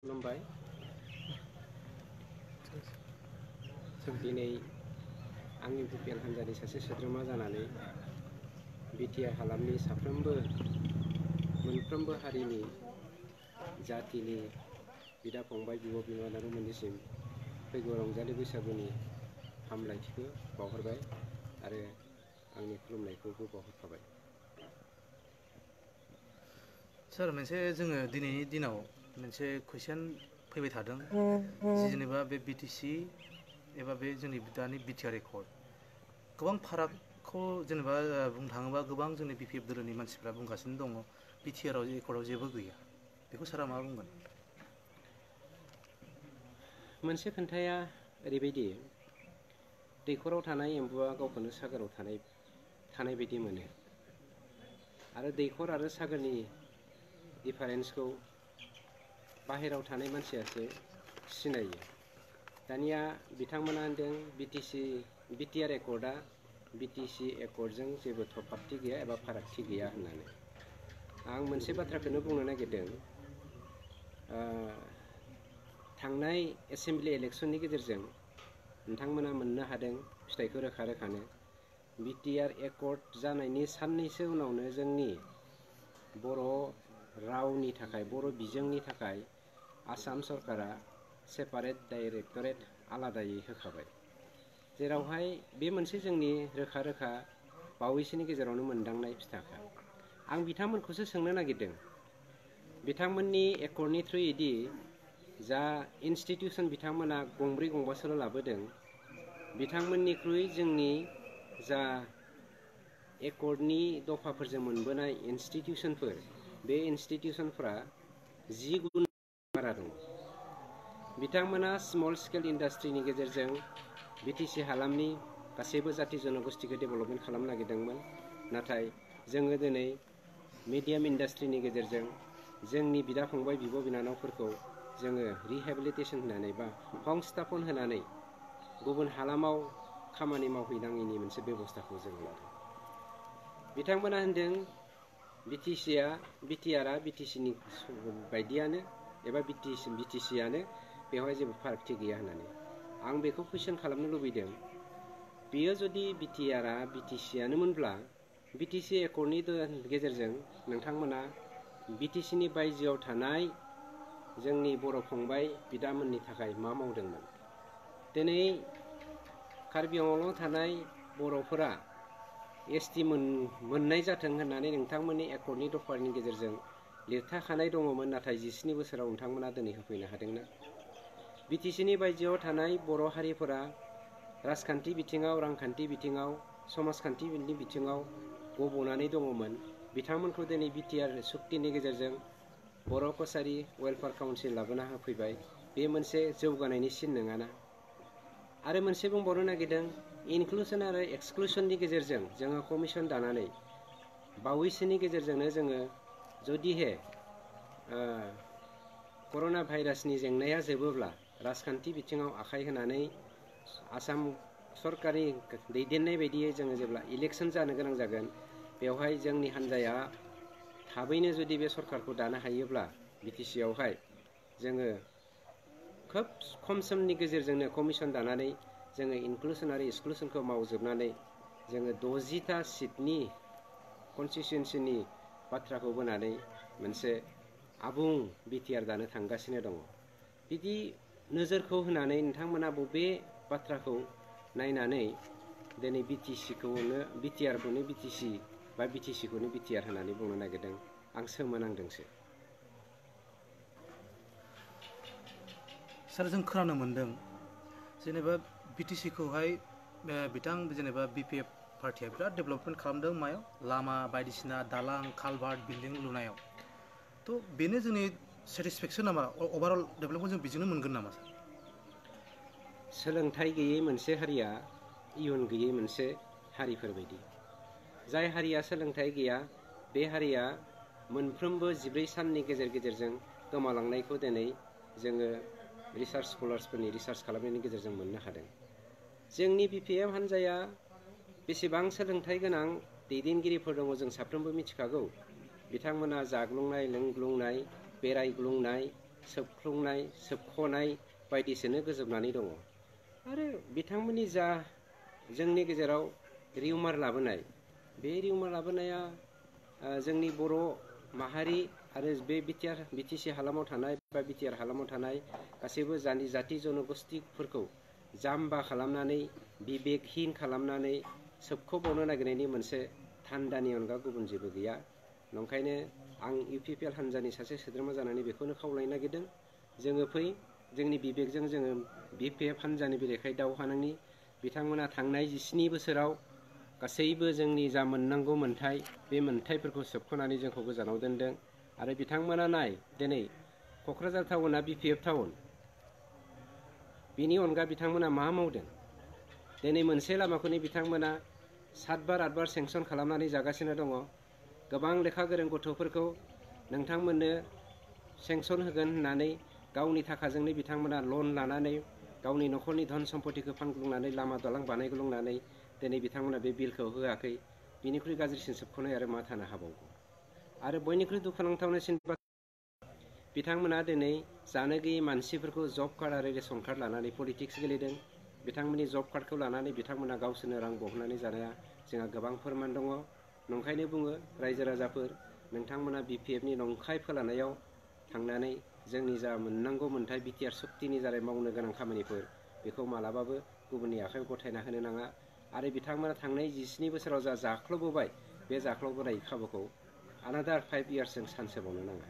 खुलुमबाय। दिनै आंनि बिपिएल हान्जानि सासे सोद्रोमा जानानै बिटिआर हालामनि मोनफ्रोमबो हारिनि जातिनि बिदा फंबाय बिब' बिनानावमोननिसिम फैगौ रंजालि बैसागुनि हामलायथिखौ बावहरबाय आरो आंनि खुलुमनायखौबो बावहरफाबाय। सार मोनसे जोङो दिनैनि दिनाव मोनसे कुइसन फैबाय थादों जेनेबा बे बिटिसि एबा बे जोंनि दानि बिटिआर एकर्ड गोबां फारागखौ जेनेबा बुंनो थाङोबा गोबां जोंनि बिपिएफ दोलोनि मानसिफ्रा बुंगासिनो दङ बिटिआर एकर्डआव जेबो गैया। बेखौ सारा मा बुंगोन? मोनसे खोन्थाया ओरैबायदि दैखराव थानाय एम्बुआ गावखौनो सागोराव थानाय बायदि मोनो आरो दैखर आरो सागोरनि डिफारेन्सखौ बाहेरायाव थानाय मानसियासो सिनायो। दानिया बिथांमोना होनदों बिटिआर एकर्डआ बिटिसि एकर्डजों जेबो थफाबथि गैया एबा फारागथि गैया होननानै। आं मोनसे बाथ्राखौनो बुंनो नागिरदों, थांनाय एसेम्बलि इलेक्सननि गेजेरजों नोंथांमोना मोननो हादों फिथाइखौ रोखा रोखानो। बिटिआर एकर्ड जानायनि साननैसो उनावनो जोंनि बर' रावनि थाखाय बर' बिजोंनि थाखाय आसाम सरकारा सेपारेट डाइरेक्टरेट आलादायै होखाबाय, जेरावहाय बे मोनसे जोंनि रोखा रोखा बावैसोनि गेजेरावनो मोनदांनाय फिथाखा। आं बिथांमोनखौसो सोंनो नागिरदों, बिथांमोननि एकर्डनि थ्रुयैदि जा इन्स्टिटिउसन बिथांमोना गंब्रै गंबासोल' लाबोदों, बिथांमोननिख्रुइ जोंनि जा एकर्डनि दफाफोरजों मोनबोनाय इन्स्टिटिउसनफोर, बे इन्स्टिटिउसनफ्रा 10 गुन बारा दं। बिथांमोना स्मल स्केल इन्डास्ट्रिनि गेजेरजों बिटिसि हालामनि गासैबो जाति जनगोष्ठीखौ डेभेलपमेन्ट खालामनो नागिरदोंमोन, नाथाय जोङो दिनै मिडियाम इन्डास्ट्रिनि गेजेरजों जोंनि बिदा फंबाय बिब' बिनानावफोरखौ जोङो रिहेबिलिटेसन होनानै बा संस्थापन होनानै गुबुन हालामाव खामानि मावहैनाङैनि मोनसे बेबस्थाखौ जों लादों। बिथांमोना होनदों बिटिआरआ बिटिसिनि बायदियानो एबा बिटिसियानो, बेवहाय जेबो फारागथि गैया होननानै। आं बेखौ कुइसन खालामनो लुबैदों, बेयो जुदि बिटिआरआ बिटिसियानोमोनब्ला बिटिसि एकर्डनि गेजेरजों नोंथांमोना बिटिसिनि बायजोआव थानाय जोंनि बर' फंबाय बिदामोननि थाखाय मा मावदोंमोन? दिनै कार्बि आंलंआव थानाय बर'फोरा एसटि मोननाय जाथों होननानै नोंथांमोननि एकर्डनि दफानि गेजेरजों लिरथाखानाय दङमोन, नाथाय 17 बोसोराव नोंथांमोना दिनै होफैनो हादोंना? बिटिसिनि बायजोआव थानाय बर' हारिफोरा राजखान्थि बिथिङाव, रांखान्थि बिथिङाव, समाजखान्थिनि बिथिङाव गब'नानै दङमोन। बिथांमोनखौ दिनै बिटिआर सुक्तिनि गेजेरजों बर' कसारि वेलफेयार काउन्सिल लाबोना होफैबाय। बे मोनसे जौगानायनि सिन नङाना? आरो मोनसे बुंबावनो नागिरदों, इनक्लुसन आरो एक्सक्लुसननि गेजेरजों जोङो कमिसन दानानै बावैसोनि गेजेरजोंनो जोङो जुदिहे कर'ना भाइरासनि जेंनाया जोबोब्ला राजखान्थि बिथिङाव आखाइ होनानै आसाम सरकारनि दैदेननाय बायदियै जोङो जेब्ला इलेक्सन जानो गोनां जागोन, बेवहाय जोंनि हान्जाया थाबैनो जुदि बे सरकारखौ दानो हायोब्ला बिटिसियावहाय जोङो खोब खम समनि गेजेरजोंनो कमिसन दानानै जोङो इनक्लुसन आरो एक्सक्लुसनखौ मावजोबनानै जोङो 60टा सिटनि कनस्टिटिउन्सिनि बाथ्राखौ बोनानै मोनसे आबुं बिटिआर दानो थांगासिनो दङ। बिदि नोजोरखौ होनानै नोंथांमोना बबे बाथ्राखौ नायनानै दिनै बिटिआरखौनो बिटिसि बा बिटिसिखौनो बिटिआर होननानै बुंनो नागिरदों? आं सोमोनांदोंसो। सार जों खोनानो मोन्दों जेनेबा बिटिसिखौहाय जेनेबा बिपिएफ पार्टिया बिराद डेभेलपमेन्ट खालामदों मायाव? लामा बायदिसिना दालां कालभार्ट बिल्डिं लुनायाव। थ' बेनो जोंनि सेटिसफेक्सन नामा? अभारअल डेभेलपखौ जों बेजोंनो मोनगोन नामा सार? सोलोंथाइ गैयै मोनसे हारिया इयुन गैयै मोनसे हारिफोरबायदि। जाय हारिया सोलोंथाइ गैया, बे हारिया मोनफ्रोमबो 14 साननि गेजेरजों गोमालांनायखौ दिनै जोङो रिसार्च स्कलार्सफोरनि रिसार्च खालामनायनि गेजेरजों मोननो हादों। जोंनि बिपिएफ हान्जाया बेसेबां सोलोंथाइ गोनां दैदेनगिरिफोर दङ जों साफ्रोमबो मिथिखागौ। बिथांमोना जाग्लुंनाय, लोंग्लुंनाय, बेरायग्लुंनाय, सोबख्लुंनाय सोबख'नाय बायदिसोनो गोजोबनानै दङ। आरो बिथांमोननि जा जोंनि गेजेराव रिउमार लाबोनाय, बे रिउमार लाबोनाया जोंनि बर' माहारि आरो बे बिटिसि हालामाव थानाय बा बिटिआर हालामाव थानाय गासैबो जाति जनगोष्ठिफोरखौ जाम्बा खालामनानै बिबेकहीन खालामनानै सोबख'बावनो नागिरनायनि मोनसे थान्दानि अनगा गुबुन जेबो गैया। नंखायनो आं इउपिपिएल हान्जानि सासे सोद्रोमा जानानै बेखौनो खावलायनो नागिरदों, जोङो फै जोंनि बिबेकजों जोङो बिपिएफ हान्जानि बेरेखायै दावहा नांनि। बिथांमोना थांनाय 17 बोसोराव गासैबो जोंनि जा मोननांगौ मोन्थाय, बे मोन्थायफोरखौ सोबख'नानै जोंखौ गोजानाव दोनदों। आरो बिथांमोना नाय दिनै क'क्राझार टाउना बिपिएफ टाउन, बिनि अनगा बिथांमोना मा मावदों? दिनै मोनसे लामाखौनो बिथांमोना 7 बार 8 बार सेंसन खालामनानै जागासिनो दङ। गोबां लेखा गोरों गथ'फोरखौ नोंथांमोननो सेंसन होगोन होननानै गावनि थाखाजोंनो बिथांमोना लन लानानै गावनि न'खरनि धन सम्पतिखौ फानग्लुंनानै लामा दालां बानायग्लुंनानै दिनै बिथांमोना बे बिलखौ होआखै। बिनिख्रुइ गाज्रिसिन सोबख'नाय आरो मा थानो हाबावगौ? आरो बयनिख्रुइ दुखुनांथावसिन बिथांमोना दिनै जानो गैयै मानसिफोरखौ जब कार्ड आरो रेशन कार्ड लानानै पलिटिक्स गेलेदों। बिथांमोननि जब कार्डखौ लानानै बिथांमोना गावसोरनो रां बहननानै जानाया जोंहा गोबां फोरमान दङ। नंखायनो बुङो रायजो राजाफोर, नोंथांमोना बिपिएफनि नंखाय फोलानायाव थांनानै जोंनि जा मोननांगौ मोन्थाय बिटिआर सुक्तिनि जारै मावनो गोनां खामानिफोर, बेखौ मालाबाबो गुबुननि आखायाव गथायना होनो नाङा। आरो बिथांमोना थांनाय 17 बोसोराव जा जाख्ल'बोबाय, बे जाख्ल'बोनाय खाबुखौ आनादार 5 इयार्सजों सानसोबावनो नाङा।